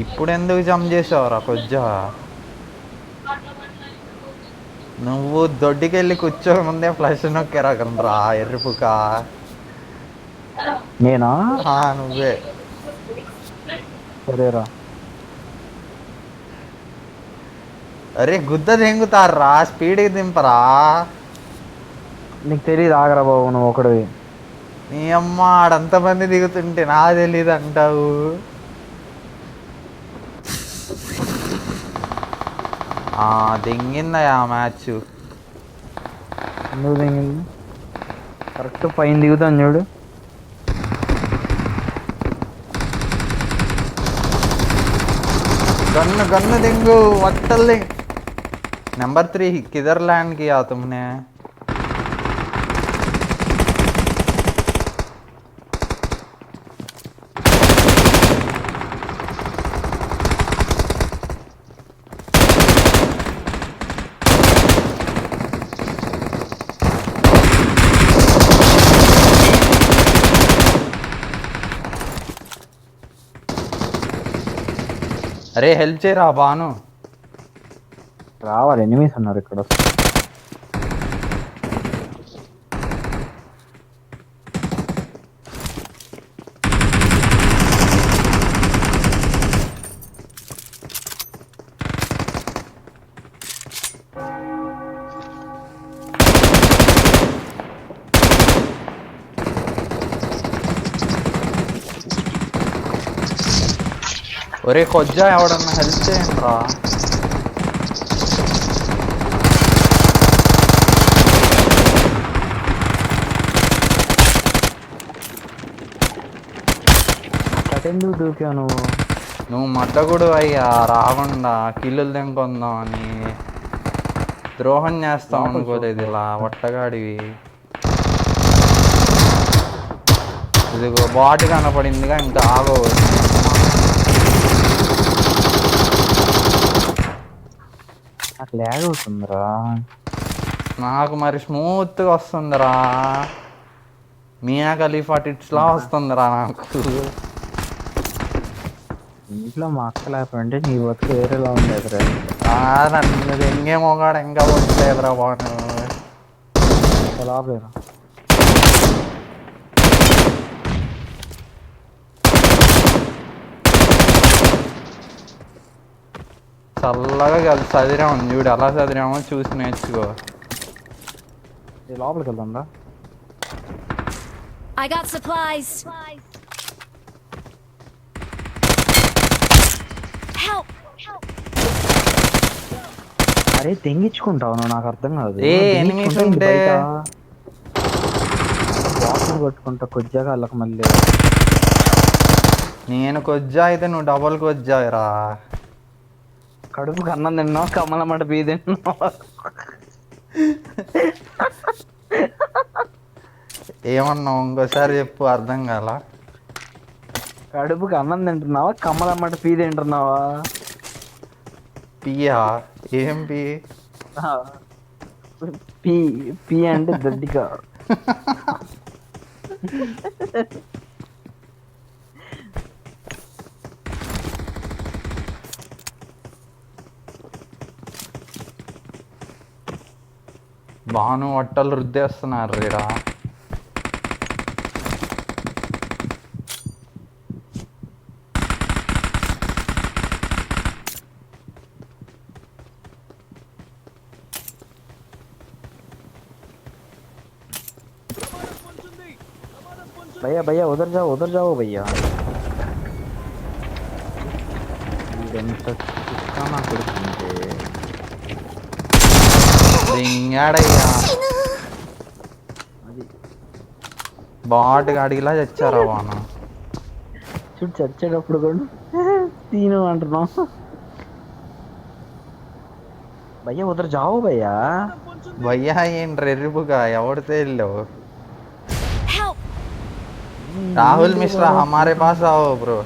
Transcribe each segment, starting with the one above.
ఇప్పుడు ఎందుకు జంప్ చేసావురా కొజ్జా? నువ్వు దొడ్డికెళ్ళి కూర్చోక ముందే ఫ్లష్ నొక్కేరకండ్రా ఎర్రిపుక. నేనా? నువ్వే. సరేరా. అరే గుద్ద దింగుతారా, స్పీడ్కి దింపరా. నీకు తెలియదు, ఆగరా బాబు, నువ్వు ఒకటివి. నీ అమ్మ ఆడంతమంది దిగుతుంటే నా తెలీదు అంటావు. దింగిందయా మ్యాచ్. ఎందుకు దిగింది? కరెక్ట్ పైన దిగుతాను చూడు. गन गन देंगो वट्टल दे। नंबर 3 किधर लैंड किया तुमने? అరే హెల్ప్ చేయరా బాను. రావాలి, ఎనిమిస్ ఉన్నారు ఇక్కడ. ఒరే కొజ్జా ఎవడన్నా హెల్ప్ చేయండి రా. ఎందుకు దూకా నువ్వు మడ్డగుడు అయ్యా, రాకుండా కిల్లులు తెంకొందామని ద్రోహం చేస్తాం అనుకోలేదు. ఇలా వట్టగాడివి. ఇదిగో బాటు కనపడిందిగా, ఇంకా ఆగవచ్చు. నాకు ల్యాగ్ అవుతుందిరా. నాకు మరి స్మూత్గా వస్తుందిరా. మియా ఖలీఫా టిట్స్లా వస్తుందిరా నాకు. ఇంట్లో మా అక్క లేకపోతే నీ బతుకు వేరేలా ఉండేదిరా. నన్ను ఎంగే మొగాడు ఇంకా వచ్చేదిరా బాను. లాభేరా. చల్లగా కలిసి చదిరాము చూడు, ఎలా చదిరామో చూసి నేర్చుకో. లోపలికి వెళ్దాంరా. I got supplies. Help! అరే తెంగించుకుంటావు నువ్వు, నాకు అర్థం కాదు. ఎనిమిస్ ఉంటే బాటిల్ కొట్టుకుంటా కొద్దిగా వాళ్ళకి మళ్ళీ. నేను కొజ్జా అయితే నువ్వు డబల్ కొజ్జారా. కడుపుకి అన్నం తిన్నావు, కమ్మలమ్మట బీ తిన్నావు. ఏమన్నావు ఇంకోసారి చెప్పు, అర్థం కాల. కడుపుకి అన్నం తింటున్నావా, కమ్మలమ్మట పీ తింటున్నావా? పియా? ఏం పి? పీ పీ అంటే దొడ్డిగా. బాను వట్టలు రుద్దేస్తున్నారు రీడా. भैया भैया उधर जाओ भैया. బాట్ అడిగిలా చచ్చారా వాన. చూడు చచ్చేటప్పుడు కూడా తీను అంటున్నావు. భయ్యా ఉదర్ జాओ భయ్యా. భయ్యా ఏంట్రా ఎర్రిపుగా, ఎవడితే వెళ్ళావు? राहुल मिश्रा हमारे पास आओ ब्रो.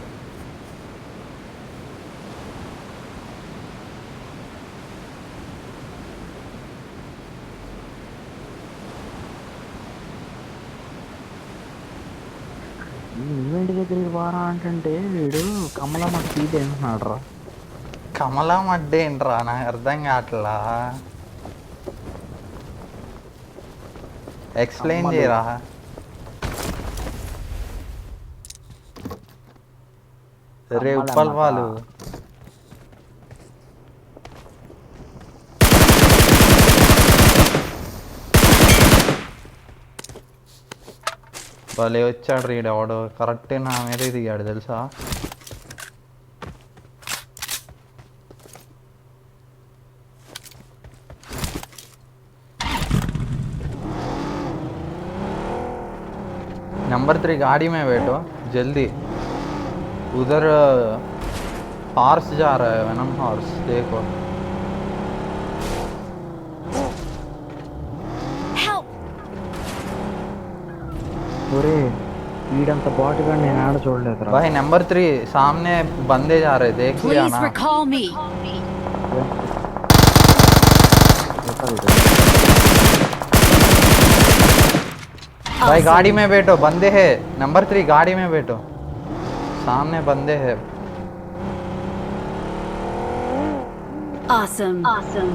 నువ్వే ఇంటి దగ్గరికి వారా అంటే వీడు కమలమ్మ తీది అంటున్నాడు రా. కమలం అడ్డే ఏంట్రా నాకు అర్థం కావట్లా. ఎక్స్ప్లెయిన్ కమ్మలు. చేయరా. రే కమ్మలమ్మ. ఉప్పల్ వాళ్ళు భలే వచ్చాడు రీడ్ ఎవడు కరెక్ట్ నా మీద దిగాడు తెలుసా. नंबर 3 गाड़ी में बैठो जल्दी. उधर हॉर्स जा रहा है वेनम हॉर्स देखो. Help! ఒరే వీడంత బాటుగా నేను ఆడ చూడలేదురా. भाई नंबर 3 सामने बंदे जा रहे देख लिया Please ना. recall me. भाई Awesome. गाड़ी में बैठो बंदे है. नंबर 3 गाड़ी में बैठो सामने बंदे है. Awesome. Awesome.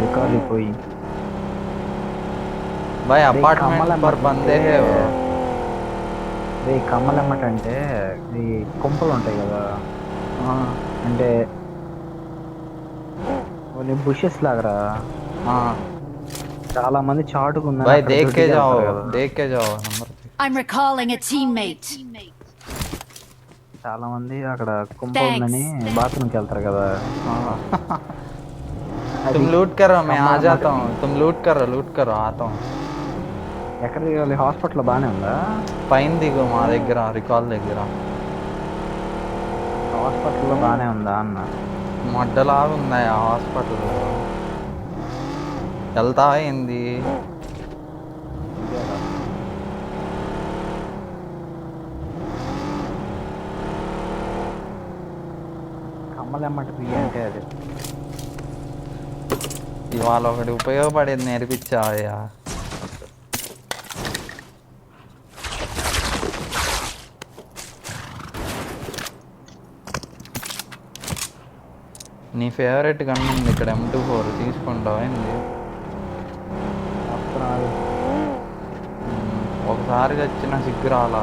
రికార్డు పోయి भाई अपार्टमेंट पर बंदे है वो. రే కమ్మలమ్మట అంటే ఈ కుంపలు ఉంటాయి కదా, हाँ అంటే కొన్ని బుషెస్ లాగరా. हाँ చాలా మంది చాటుకుందని भाई అక్కడ देख के దొడ్డికి जाओ వెళ్తారు కదా. देख के जाओ number 3. I'm recalling a teammate. చాలా మంది అక్కడ కుంప Thanks. ఉందని బాత్రూమ్కి వెళ్తారు కదా. हाँ అది तुम लूट करो मैं आ कमला जाता मत- हूँ. तुम लूट करो आता हूँ. ఎక్కడికి వెళ్ళి హాస్పిటల్ బాగానే ఉందా? పైన దిగు మా దగ్గర రికాల్ దగ్గర హాస్పిటల్లో బాగానే ఉందా అన్న. మొడ్డలాగా ఉంది ఆ హాస్పిటల్లో. వెళ్తావా ఏంది? కమ్మలమ్మట బియ్య అంటే అది. ఇవాళ ఒకటి ఉపయోగపడేది నేర్పించావయ్యా. నీ ఫేవరెట్ గన్ ఉంది ఇక్కడ M24 తీసుకుంటావా ఏంది? వస్తున్నాడు. ఒకసారి వచ్చిన సిగ్గు రాలా.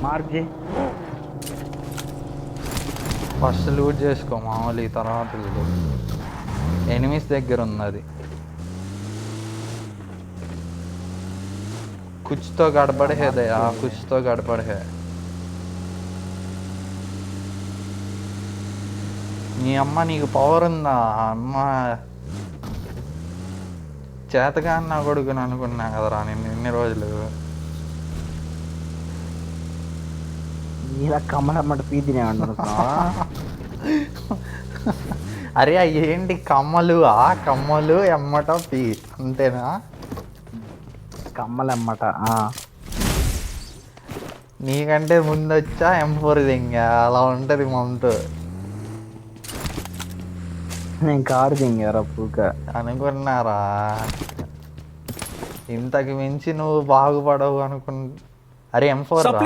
మార్క్ చేయి. ఫస్ట్ లూట్ చేసుకో మామూలు, ఈ తర్వాత ఎనిమిస్ దగ్గర ఉంది అది. కుచ్తో గడబడ్ హే దయా, కుచ్తో గడబడ్ హే. నీ అమ్మ నీకు పవర్ ఉందా? అమ్మ చేతగా నా కొడుకుని అనుకున్నా కదరా నేను ఇన్ని రోజులు. ఇలా కమ్మలమ్మట పీ తినేమంటున్నావా? అరే ఏంటి కమ్మలు? ఆ కమ్మలు ఎమ్మట పీ అంతేనా? కమ్మలమ్మట. నీకంటే ముందు వచ్చా M4 దింగా అలా ఉంటుంది మౌంట్. నేను కారు దింగారా పూక అనుకున్నారా? ఇంతకు మించి నువ్వు బాగుపడవు అరే M4 రా.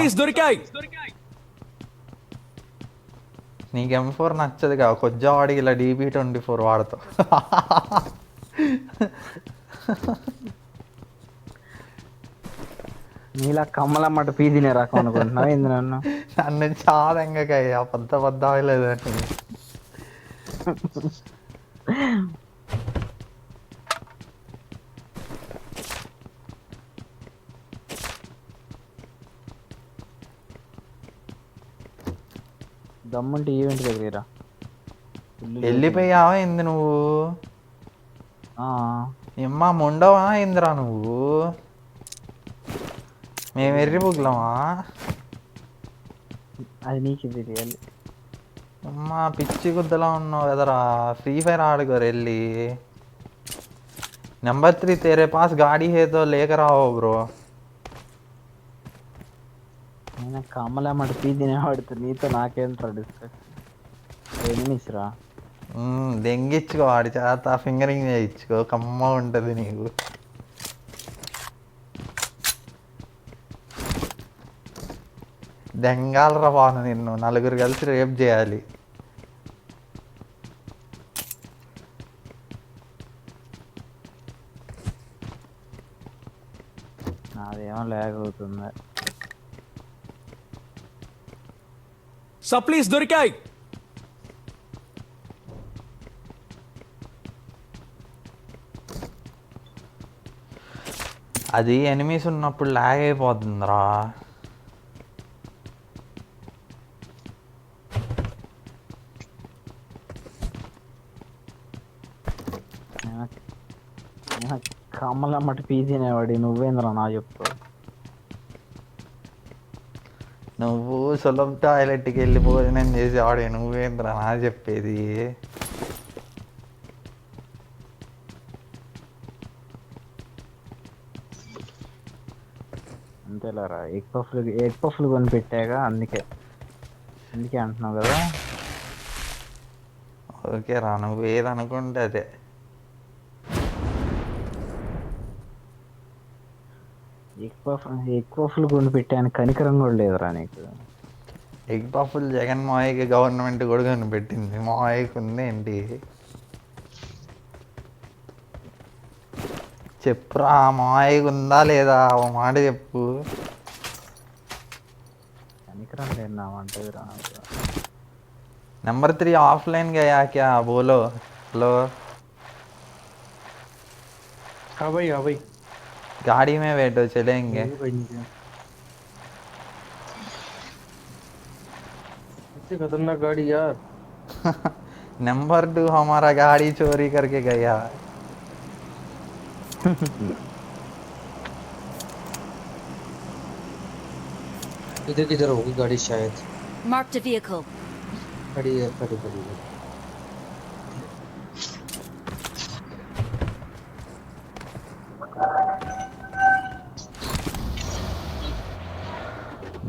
నీకు M4 నచ్చదుగా, కొద్దివాడికి ఇలా DB24 వాడతావు. నీలా కమ్మలమ్మట పీ తినే రకం అనుకుంటున్నావు ఏంది నన్ను? నన్ను చాలా ఎంగకయ్యా పెద్ద లేదని. దమ్ముంటే ఈవెంట్ దగ్గర వెళ్ళిపోయావా ఏంది నువ్వు? ఎమ్మా మొండవా ఏందిరా నువ్వు? మేము ఎర్రి బుగ్లమా? అది నీకు తెలియాలి. అమ్మా పిచ్చి గుద్దలా ఉన్నావు కదరా. ఫ్రీ ఫైర్ ఆడుకోరు వెళ్ళి. नंबर 3 तेरे पास गाड़ी है तो लेकर आओ ब्रो. నేను కమ్మలమ్మట పీ తినేవాడుతు నీతో నాకేంట్రా డిస్కస్. ఎనిమిస్ రా. దెంగిచ్చుకో వాడి చేత ఫింగరింగ్ చేయించుకో, కమ్మ ఉంటుంది నీకు. దెంగాలరా బాను నిన్ను నలుగురు కలిసి రేప్ చేయాలి. నాదేమో లాగ్ అవుతుంది. సప్లీస్ దొరికాయి. అది ఎనిమీస్ ఉన్నప్పుడు లాగ్ అయిపోతుందిరా. కమలమ్మటి పీజీనేవాడి నువ్వేంద్రా నా చెప్తావు. నువ్వు సులభ టాయిలెట్కి వెళ్ళి భోజనం చేసేవాడే నువ్వేంద్రా నా చెప్పేది. అంతేలేరా, ఎగ్ పఫ్లు కొని పెట్టాగా, అందుకే అంటున్నావు కదా. ఓకే రా, నువ్వు ఏదనుకుంటే అదే. ఎగ్ పఫ్లు కొని పెట్టాను, కనికరం కూడా లేదురా నీకు. ఎగ్ పఫ్లు జగన్ మావయ్యకి గవర్నమెంట్ కూడా కనిపెట్టింది, మావయ్యకి ఉంది ఏంటి? చెప్పురా, మావయ్యకి ఉందా లేదా ఓ మాట చెప్పు. కనికరం లేదు నా వంటది రా. नंबर 3 ऑफलाइन गया क्या बोलो. हेलो. हाँ भाई गाड़ी में बैठो चलेंगे. इतनी खतरनाक गाड़ी यार. नंबर 2 हमारा गाड़ी चोरी करके गया. इधर किधर होगी गाड़ी शायद. Marked a vehicle. खड़ी है.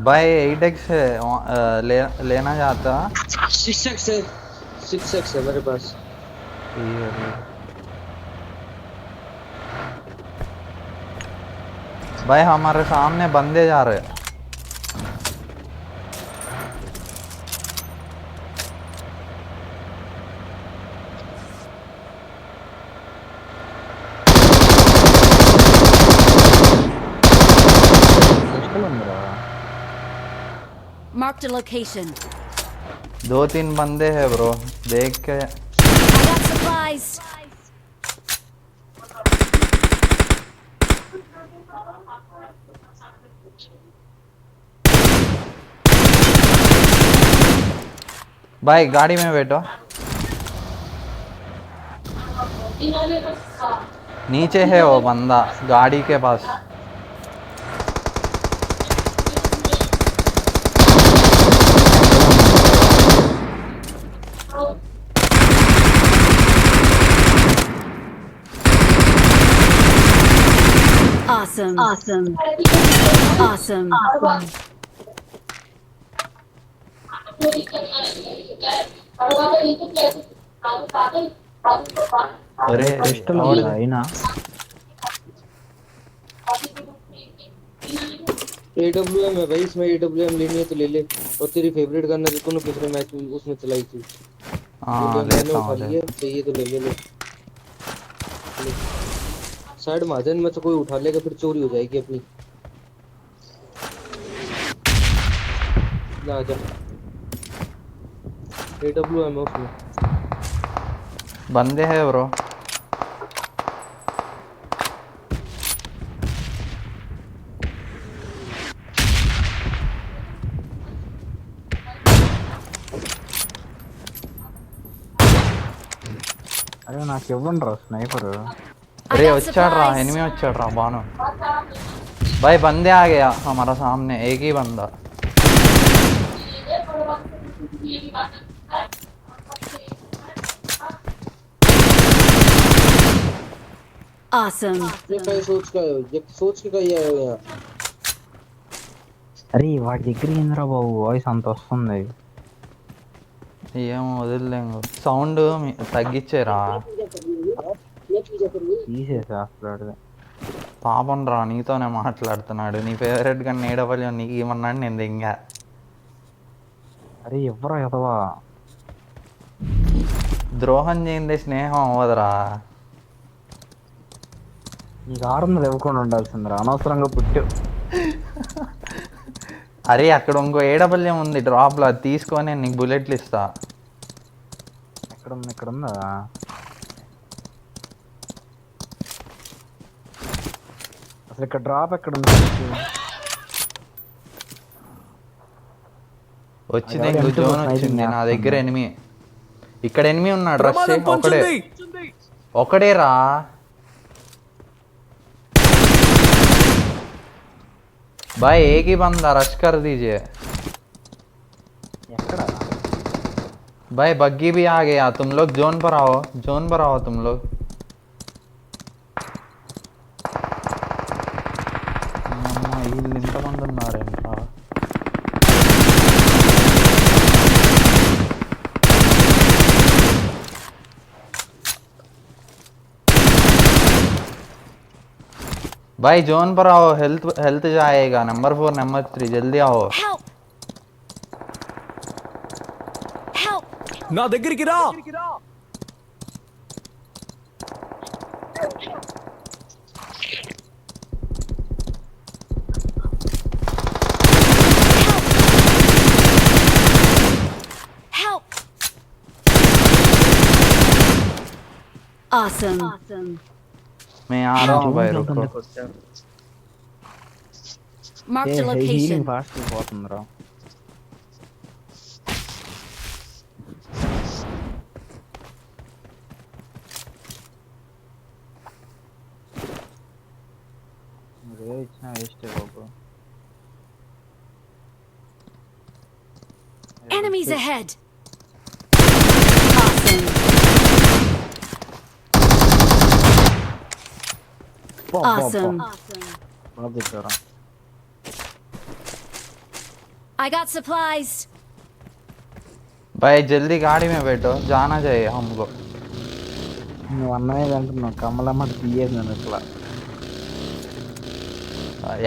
भाई 8x लेना चाहता. 6x है मेरे पास. भाई हमारे सामने बंदे जा रहे हैं. Marked a location. 2-3 बंदे हैं ब्रो, देख के. I got supplies. भाई गाड़ी में बैठो. नीचे है वो बंदा गाड़ी के पास. Awesome. अरे అయినా AWM है भाई, इसमें AWM लेनी है तो ले ले. और तेरी फेवरेट गन है जो तूने पिछले मैच में उसमें चलाई थी. हाँ लेता हूँ. चाहिए तो ले. साइड महाजन में तो कोई उठा लेगा फिर चोरी हो जाएगी अपनी. ला जा. AWM है उसमें. बंदे हैं ब्रो. అరే నాకు ఇవ్వండి రా స్నైపర్. अरे వచ్చాడు రా, एनिमी వచ్చాడు రా బాను. भाई बंदे आ गया हमारा सामने, एक ही बंदा. Awesome. ये क्या सोच के कहीं आए हो यहाँ. అరే వాడి దగ్గర ఏందిరా బాబు వాయిస్ అంత వస్తుంది. ఏమో వదిలేంగు. సౌండ్ తగ్గించేరా. తీసేసా అసలు. పాపం రా, నీతోనే మాట్లాడుతున్నాడు. నీ ఫేవరెట్ గా నేడవల్యం నీకు ఇవ్వన్నాడు నేను ఇంకా. అరే ఎవరా ఎదవా? ద్రోహం చేయిందే స్నేహం అవ్వదురా. నీకు 600 ఇవ్వకుండా ఉండాల్సిందిరా, అనవసరంగా పుట్టు. అరే అక్కడ ఇంకో ఏడబల్యం ఉంది డ్రాప్లో, అది తీసుకొని నేను నీకు బుల్లెట్లు ఇస్తా. ఇక్కడ ఉందా? అసలు ఇక్కడ డ్రాప్ ఎక్కడ ఉంది? వచ్చింది ఇంకో జోన్ వచ్చింది నా దగ్గర. ఎనిమి ఇక్కడ ఎనిమి ఉన్నాడు. రష్ ఒకడే రా. भाई एक ही बंदा, रश कर दीजिए ఎక్కడ? भाई बग्गी भी आ गया, तुम लोग जोन पर आओ, जोन पर आओ तुम लोग. వీళ్ళు ఇంతమంది ఉన్నారేంట్రా? भाई जोन पर आओ, हेल्थ जाएगा. नंबर 4 नंबर 3 जल्दी आओ. Help! Help! నా దగ్గరికి రా. Help! Awesome. मैं आ रहा हूँ भाई, रुको. Marked a location. Healing fast పోతుందిరా. నువ్వే ఇచ్చినా వేస్ట్ బాబు. Enemies ahead. Awesome. Awesome. బాబు దగ్గర I got supplies. भाई जल्दी गाड़ी में बैठो, जाना चाहिए हमको. నువ్వు అన్నమే అంటున్నావు, కమలమ్మ తీయేది నన్ను ఇట్లా.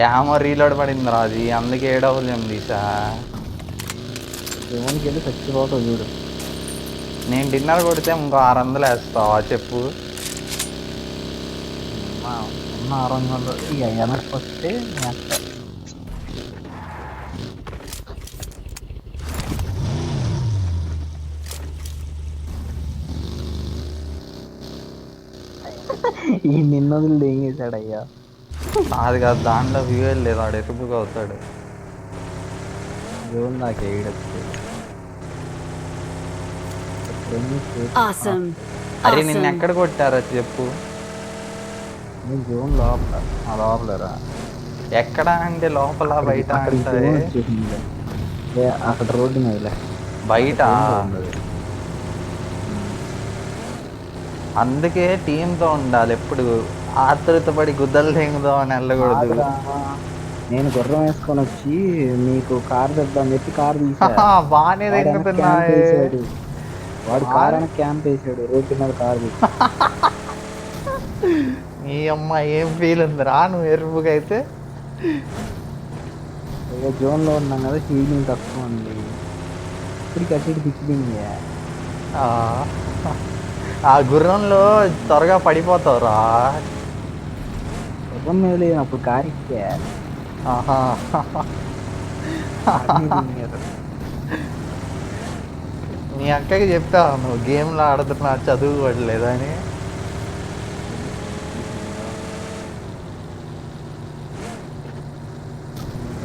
ఏమో రీలోడ్ పడింది రా అది, అందుకే ఏడవలేం తీసా. దేవునికి వెళ్ళి చచ్చిపోతావు చూడు. నేను డిన్నర్ కొడితే ఇంకో 600 వేస్తావా చెప్పు? ఉన్న 600 ఇక వెనక్కి వస్తే వేస్తా. ఈ నిన్నదులు ఏం చేశాడు అయ్యా? అది కాదు, దాంట్లో వ్యూ లేదు, వాడు ఎరుపుగా అవుతాడు. జోన్ నాకు ఏడొచ్చు. Awesome. అరే నిన్ను Awesome. ఎక్కడ కొట్టారా చెప్పు? నేను జోన్ లోపల, ఆ లోపలరా. ఎక్కడ అంటే లోపల బయట అక్కడికి అంటే జోన్ వచ్చేసిందిలే. అక్కడ రోడ్డు మీదలే బయట. ఉన్నది. అందుకే టీంతో ఉండాలి ఎప్పుడు. ఆతృత పడి గుద్దలు తెంగుదాం అని వెళ్ళకూడదు. ఆగురా. నేను గుర్రం వేసుకొని వచ్చి మీకు కార్ తెద్దాం చెప్పి కార్ తీసా. బాగానే వాడు వెనక తెంగుతున్నా. క్యాంప్ వేసాడు. వాడు కార్ వెనక క్యాంప్ వేసాడు, రోడ్డు మీద కార్ తీసి. నీ అమ్మ ఏం ఫీల్ ఉంది రా నువ్వు ఎరుపుగా అయితే. ఇక జోన్లో ఉన్నాం కదా, హీలింగ్ తక్కువ ఉంది. ఇప్పటికి అటు ఇటు తిప్పింది. ఆ గుర్రంలో త్వరగా పడిపోతావురా. గుర్రం మీద లేనప్పుడు కార్ ఇచ్చా. ఆహా. నీ అక్కకి చెప్తావు నువ్వు గేమ్లో ఆడుతున్నా చదువుకోవట్లేదు అని.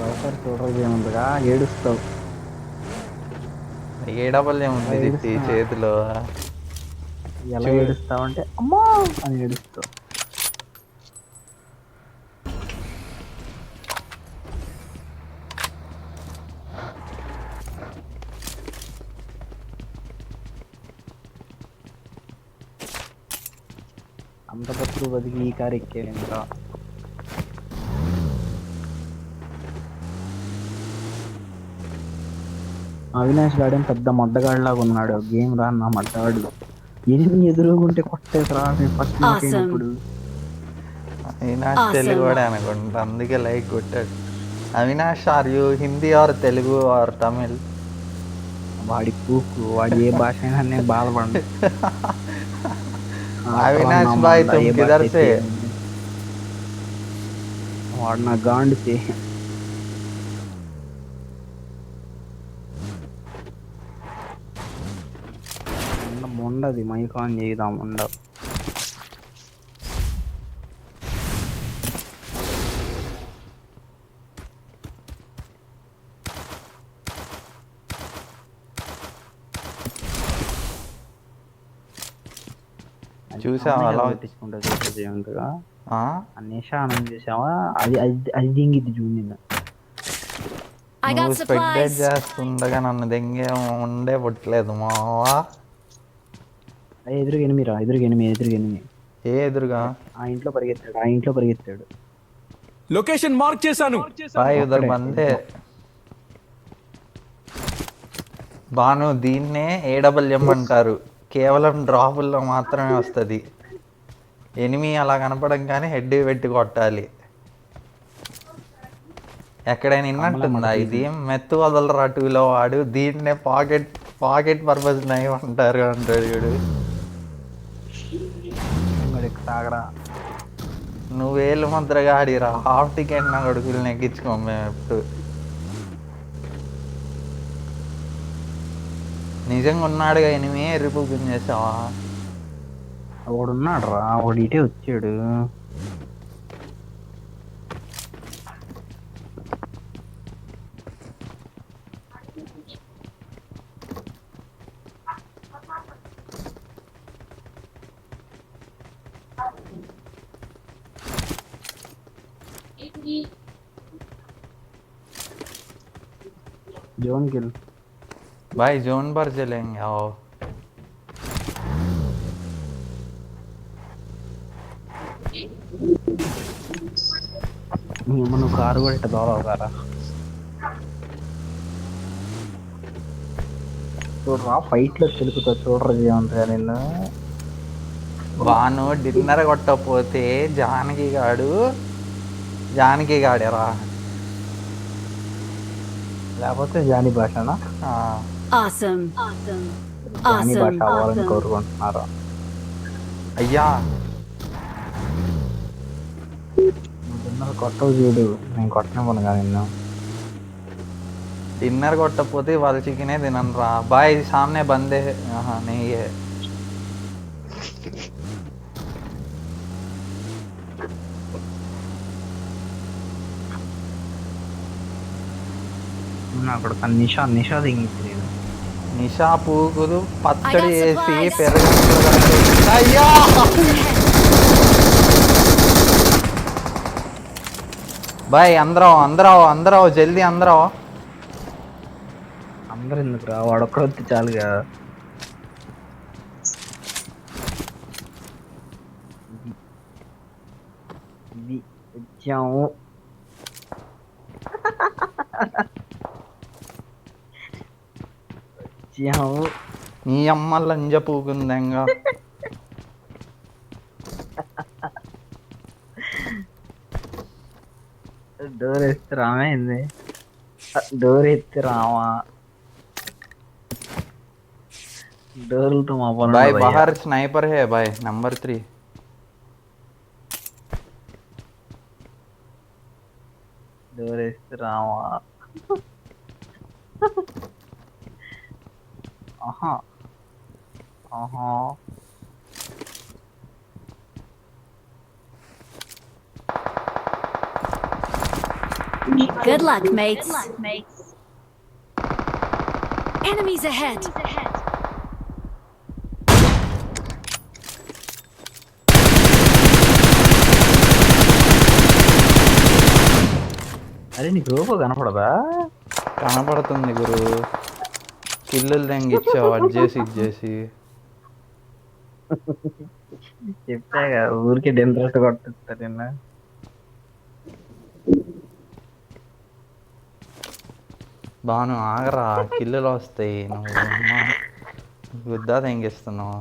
ఒకసారి చూడరు ఏముందిగా, ఏడుస్తావు. ఏడబల్యం ఉంది చిట్టి చేతిలో. ఎలా ఏడుస్తావు అంటే అమ్మా అని ఏడుస్తావు. అంత బతుకు బతికి ఈ కారు ఎక్కాడు ఇంకా. అవినాష్ గాడేం పెద్ద మొడ్డగాడిలాగా ఉన్నాడు. గేమ్ రా నా మడ్డగాడు. ఎనిమిది ఎదురుగుంటే కొట్టేసరా ఫస్ట్ ఇప్పుడు. అవినాష్ తెలుగు వాడే అనుకుంటా, అందుకే లైక్ కొట్టాడు. Avinash are you Hindi or Telugu or Tamil? వాడి పూకు వాడు ఏ భాష అయినా నేను బాధపడను. అవినాష్ భాయ్ ఏ తుమ్ భాష కిధర్ అయితే సే? ఏముంది. వాడు నా గాండు సే. ఉండది మైక్ ఆన్ చేద్దాం ఉండవు. చూసావా అలా పెట్టించుకుంటుంది జయంత్గా. ఆ? నిషానం చూసావా? అది అది అది దింగిద్ది చూడు నిన్న. I నువ్వు got స్పెక్టేట్ supplies. చేస్తుండగా నన్ను దెంగే ఉండే పుట్టలేదు మావా. ఎదురుగా ఎనిమిరా, ఎదురుగా ఎనిమిది. ఏ ఎదురుగా? ఆ ఇంట్లో పరిగెత్తాడు. లొకేషన్ మార్క్ చేశాను. బాయ్ ఉదర్ ఒక్కడే. బందే. బాను దీన్నే ఏడబ్ల్యూఎం అంటారు. కేవలం డ్రాపుల్లో మాత్రమే వస్తుంది. ఎనిమి అలా కనపడంగానే హెడ్ పెట్టి కొట్టాలి. ఎక్కడైనా విన్నట్టుందా ఇది? మెత్తు వదలరా టూలో వాడు దీన్నే పాకెట్ పర్పస్ నైవ్ అంటారు అంటాడు వీడు. తాగరా నువ్వేళ్ళు ముద్రగా ఆడిరా, హాఫ్ టికెట్ నా కొడుకులు నెగ్గించుకోం మేము ఎప్పుడు. నిజంగా ఉన్నాడుగా ఎనిమి రిపూకింగ్ చేసావా? వాడున్నాడు రా, వాడు ఇటే వచ్చాడు. जोन किल भाई जोन पर चलेंगे आओ. మనం కారు కూడా ఇట్ట దూరం కారా చూడరా ఫైట్ లో తెలుపుతా చూడరా ఏమంటారు నిన్ను. బాను డిన్నర్ కొట్టకపోతే జానకి గాడేరా, లేకపోతే జానీ భాషనా? Awesome. జానీ భాష Awesome. అవ్వాలని కోరుకుంటున్నారా? అయ్యా డిన్నర్ కొట్టవు చూడు, నేను కొట్టనివ్వను కదా నిన్ను. डिनर కొట్టకపోతే వాళ్ళ చికెనే తినను రా బాయ్. सामने बंदे हाँ नहीं है. అక్కడ నిషా దిగింది. నిషా పూకులు పచ్చడి I got వేసి supplies. పెరగ. అయ్యా బాయ్ అందరూ జల్దీ అందరూ ఎందుకు రా, వాడొక్కడ వస్తే చాలుగా. ఇది వచ్చాము. నీ అమ్మ లంజ పూకుందంగా. డోర్ ఎత్తి రామా ఏంది? డోర్ ఎత్తి రామా, డోర్లతో మా పని भाई ఉండదు बाहर स्नाइपर है भाई नंबर 3. డోర్ ఎత్తి రామా. ఆహా ఆహా Good luck, mates. Enemies ahead. అరే నీకు రూపా కనపడదా? కనపడుతుంది గురు, కిల్లులు తెంగిచ్చావు అడ్జేసి. చెప్పాగా ఊరికే డెంట్రెస్ట్ కొట్టిస్తా నిన్న. బాను ఆగరా, కిల్లులు వస్తాయి. నువ్వు గుద్దా తెంగిస్తున్నావు.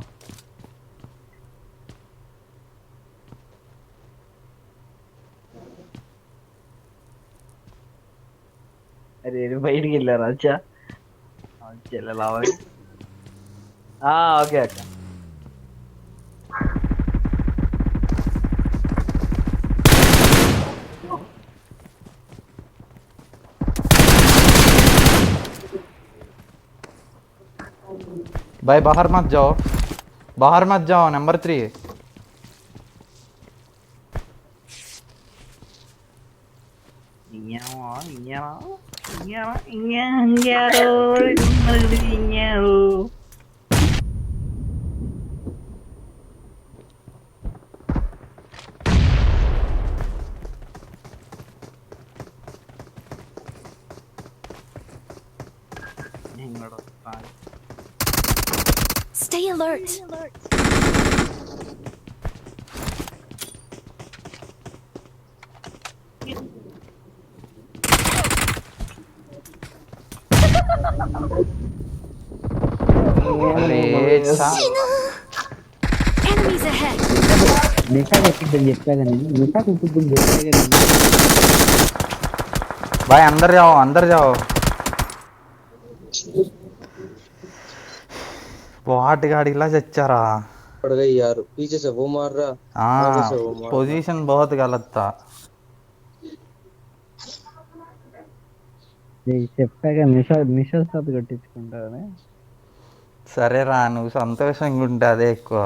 అరే బయటికి వెళ్ళారు అచ్చా. చెల్లెలావాలి ఓకే అక్క. भाई बाहर मत जाओ, बाहर मत जाओ। Number 3 Stay alert. अरे Enemies ahead. నిషా ఎక్కిద్దని చెప్పాగా నేను, నిషా ఎక్కిద్దని చెప్పాగా నేను. भाई अंदर जाओ, अंदर जाओ। वाट गाड़ी ला चच्चारा। पड़ गई यार, पीछे से वो मार रहा, आगे से वो मार रहा। पोजीशन बहुत गलत था। చెప్పాగా నిషా సార్ కట్టించుకుంటారని. సరేరా, నువ్వు సంతోషంగా ఉంటే అదే ఎక్కువ.